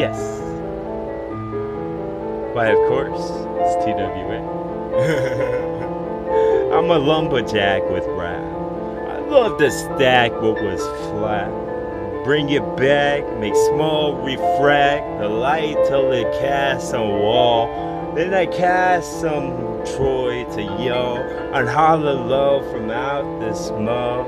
Yes. Why, of course, it's TWA. I'm a lumberjack with rap. I love to stack what was flat. Bring it back, make small refract the light till it casts on wall. Then I cast some Troy to yell and holler low from out the small.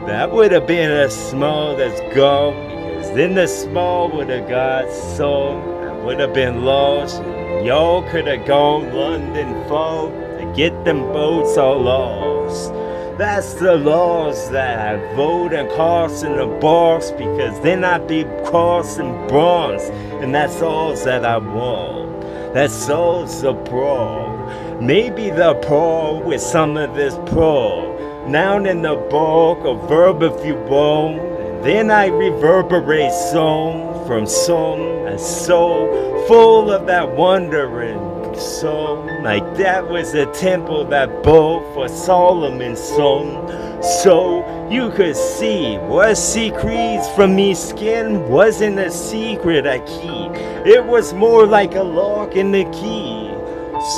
That would have been a small that's gone, because then the small would have got sold. I would have been lost. Y'all could have gone London folk to get them boats all lost. That's the laws that I vote and cast in the box, because then I'd be crossing bronze, and that's all that I want. That's all's the brawl. Maybe the brawl with some of this brawl. Noun in the bulk, a verb if you won't. And then I reverberate song from song and soul, full of that wondering soul. Like that was a temple that built for Solomon's song. So you could see what secrets from me skin wasn't a secret I keep. It was more like a lock in the key.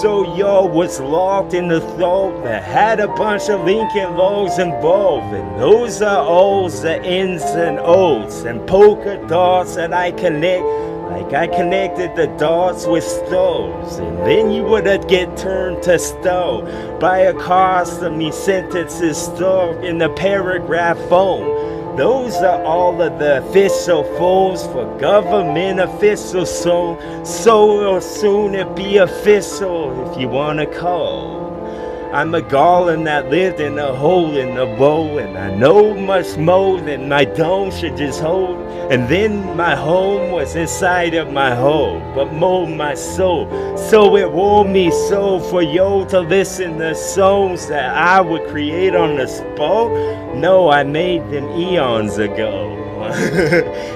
So y'all was locked in the thought that had a bunch of Lincoln logs involved. And those are all the ins and outs and polka dots that I connect. Like I connected the dots with stoves, and then you would get turned to stone by a cost of me sentences stuck in the paragraph phone. Those are all of the official phones for government officials, so soon it be official if you wanna call. I'm a golem that lived in a hole in the bowl, and I know much more than my dome should just hold. And then my home was inside of my hole, but mold my soul. So it warmed me so for you to listen to songs that I would create on the spot. No, I made them eons ago.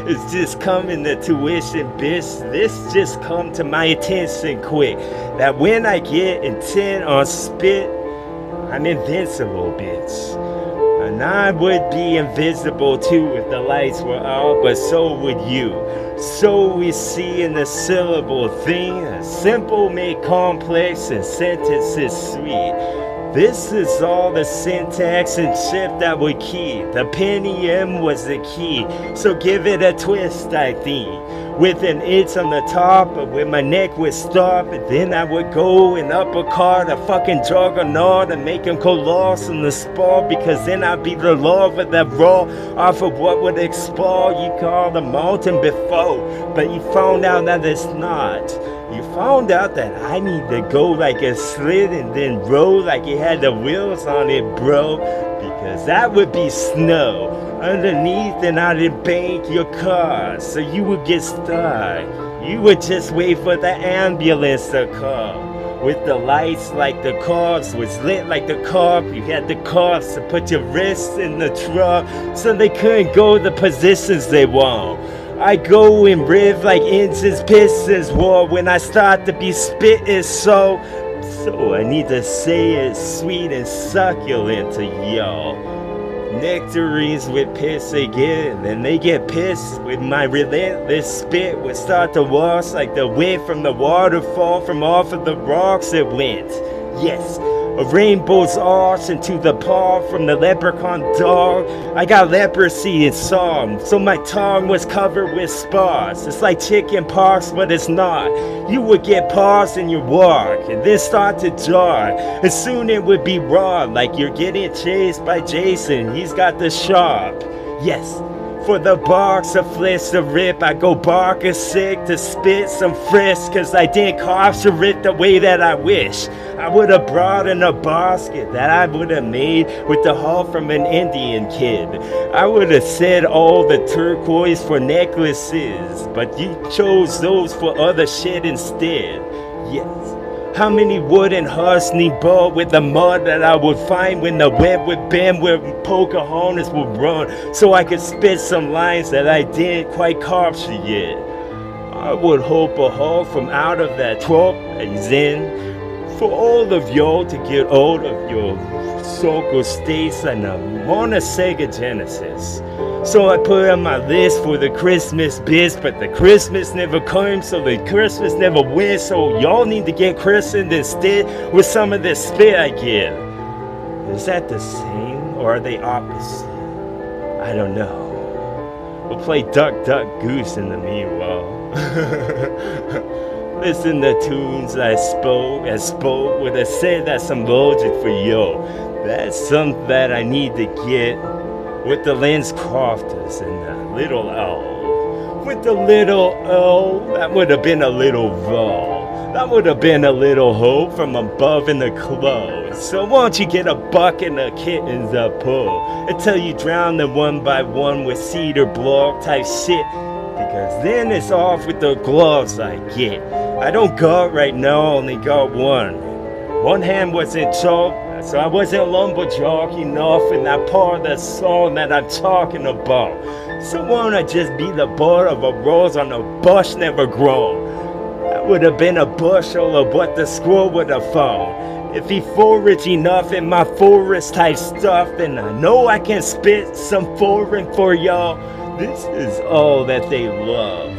It's just coming to tuition, bitch. This just come to my attention quick. That when I get intent on spit, I'm invincible, bitch. And I would be invisible too if the lights were out, but so would you. So we see in the syllable thing, simple made complex and sentences sweet. This is all the syntax and shit that would keep. The penny M was the key, so give it a twist, I think. With an itch on the top, but where my neck would stop, and then I would go and uppercut a fucking juggernaut and make him go lost in the spot, because then I'd be the lava that raw off of what would explode. You called a mountain before, but you found out that it's not. You found out that I need to go like a sled and then roll like it had the wheels on it, bro, because that would be snow underneath, and I'd bank your car so you would get stuck. You would just wait for the ambulance to come. With the lights like the cars was lit like the car. You had the cars to put your wrists in the truck so they couldn't go the positions they want. I go and riv like engines, pistons, war when I start to be spitting, so I need to say it sweet and succulent to y'all. Nectarines with piss they get, and then they get pissed with my relentless spit would start to wash like the wind from the waterfall from off of the rocks it went. Yes, a rainbow's arch into the paw from the leprechaun dog. I got leprosy in song, so my tongue was covered with spots. It's like chicken pox, but it's not. You would get paused in your walk, and then start to jar. And soon it would be raw, like you're getting chased by Jason. He's got the sharp. Yes. For the box of flesh to rip, I go bark a sick to spit some frisk, cause I didn't capture it the way that I wish. I would have brought in a basket that I would have made with the haul from an Indian kid. I would have said all the turquoise for necklaces, but you chose those for other shit instead. Yes. How many wooden husks need bought with the mud that I would find when the web would bend where Pocahontas would run, so I could spit some lines that I didn't quite capture yet. I would hope a haul from out of that trop is in for all of y'all to get out of your so-called states and on a Sega Genesis. So I put on my list for the Christmas bits, but the Christmas never comes, so the Christmas never wins. So y'all need to get christened instead with some of this spit I give. Is that the same, or are they opposite? I don't know. We'll play Duck, Duck, Goose in the meanwhile. Listen to tunes I spoke with a say that's some logic for yo. That's something that I need to get with the lens crofters and the little L. With the little L, that would have been a little Vo. That would have been a little hope from above in the clothes. So won't you get a bucket of kittens up pull until you drown them one by one with cedar block type shit? Because then it's off with the gloves I get. I don't got right now, only got one. One hand wasn't chalk, so I wasn't lumberjack enough in that part of the song that I'm talking about. So won't I just be the bud of a rose on a bush never grown? That would have been a bushel of what the squirrel would have found. If he foraged enough in my forest type stuff, then I know I can spit some foreign for y'all. This is all that they love.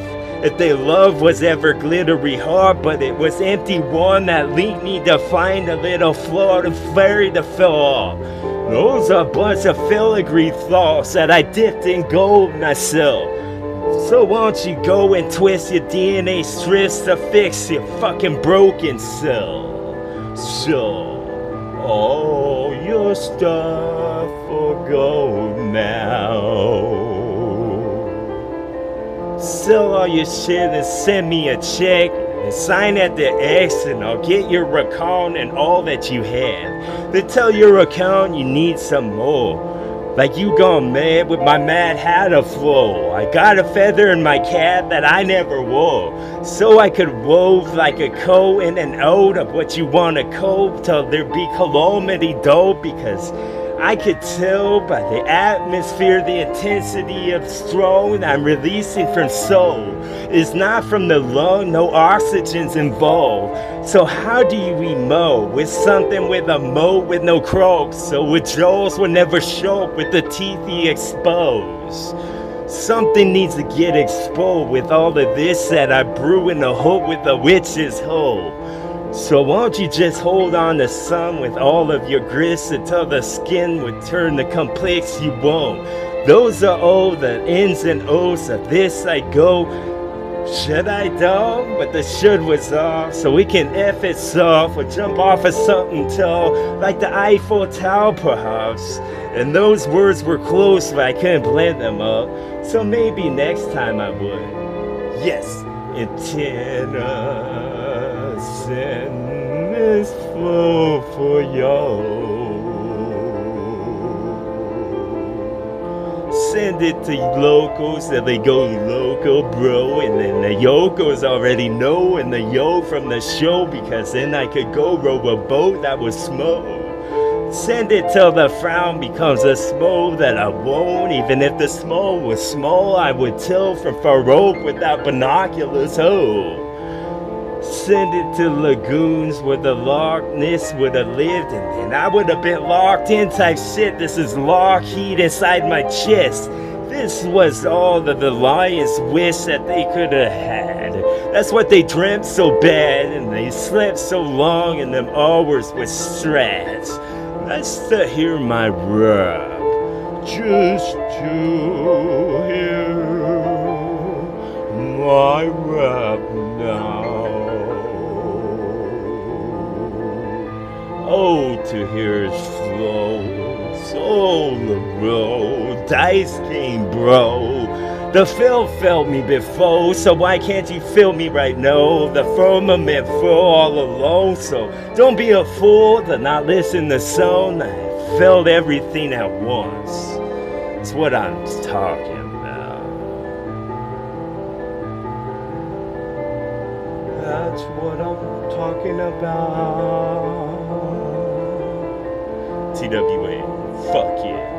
If they love was ever glittery hard, but it was empty one that linked me to find a little Florida fairy to fill off. Those are a bunch of filigree thoughts that I dipped in gold myself. So won't you go and twist your DNA strips to fix your fucking broken cell? So, all your stuff for gold now. Sell all your shit and send me a check and sign at the X, and I'll get your account and all that you have. Then tell your account you need some more. Like you gone mad with my Mad Hatter flow. I got a feather in my cap that I never wore, so I could wove like a co and an ode of what you wanna cope till there be calamity dope, because I could tell by the atmosphere the intensity of strong I'm releasing from soul is not from the lung, no oxygen's involved. So how do you emo with something with a moat with no croaks? So with jaws will never show up with the teeth he exposed. Something needs to get exposed with all of this that I brew in the hope with the witch's hole. So won't you just hold on to some with all of your grits until the skin would turn the complex you won't. Those are all the ins and O's of this I go. Should I dog? But the should was off, so we can F it soft or jump off of something tall, like the Eiffel Tower perhaps. And those words were close, but I couldn't blend them up, so maybe next time I would. Yes, antenna. Send this flow for y'all. Send it to locals so they go local, bro. And then the yokos already know, and the yo from the show, because then I could go row a boat that was small. Send it till the frown becomes a small that I won't. Even if the small was small, I would tell from far off without binoculars. Oh. Send it to lagoons where the Loch Ness would have lived, and then I would have been locked in type shit. This is Lockheed inside my chest. This was all that the lions wish that they could have had. That's what they dreamt so bad, and they slept so long in them hours with stretch. That's to hear my rap, just to hear my rap now. Oh, to hear his flow, soul the road, dice game, bro. The fill felt me before, so why can't you feel me right now? The firmament full all alone, so don't be a fool to not listen to song. I felt everything at once. It's what I'm talking about. That's what I'm talking about. TWA, fuck yeah.